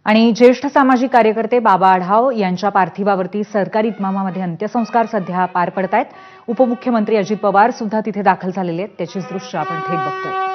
आणि ज्येष्ठ सामाजिक कार्यकर्ते बाबा आढाव यांच्या पार्थिवावरती सरकारी इतमामामध्ये अंत्यसंस्कार सध्या पार पडतायत। उपमुख्यमंत्री अजित पवार सुद्धा तिथे दाखल झालेले आहेत। त्याचीच दृश्य आपण थेट बघतोय।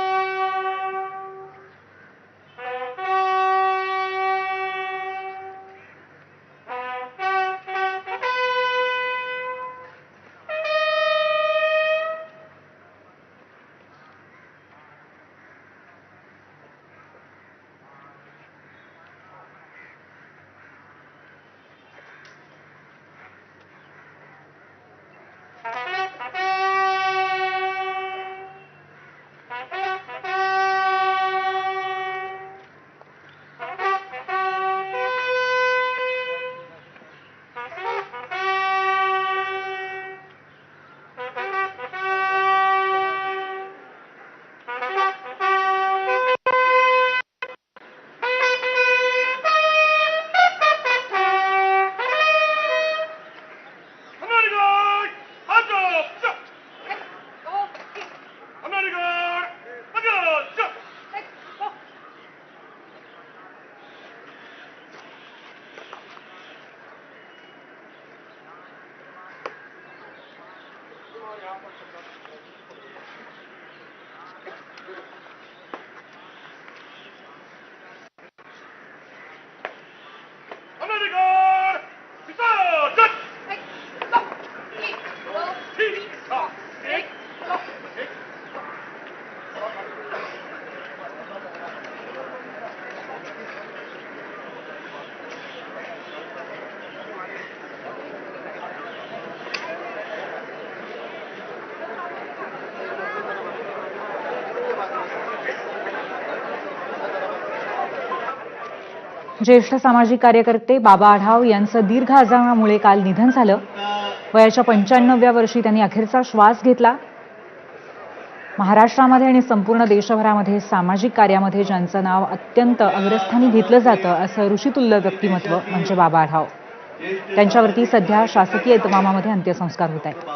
ज्येष्ठ सामाजिक कार्यकर्ते बाबा आढाव यांचं दीर्घ आजारामुळे काल निधन झालं। वयाच्या 95व्या वर्षी त्यांनी अखेरचा श्वास घेतला। महाराष्ट्रामध्ये आणि संपूर्ण देशभरामध्ये सामाजिक कार्यामध्ये ज्यांचं नाव अत्यंत अग्रस्थानी घेतलं जातं असं ऋषितुल्य व्यक्तिमत्व म्हणजे बाबा आढाव। त्यांच्यावरती सध्या शासकीय इतमामामध्ये अंत्यसंस्कार होत आहेत।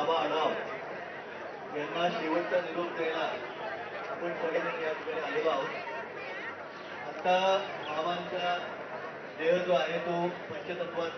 देह जो आहे तो पंचतत्वात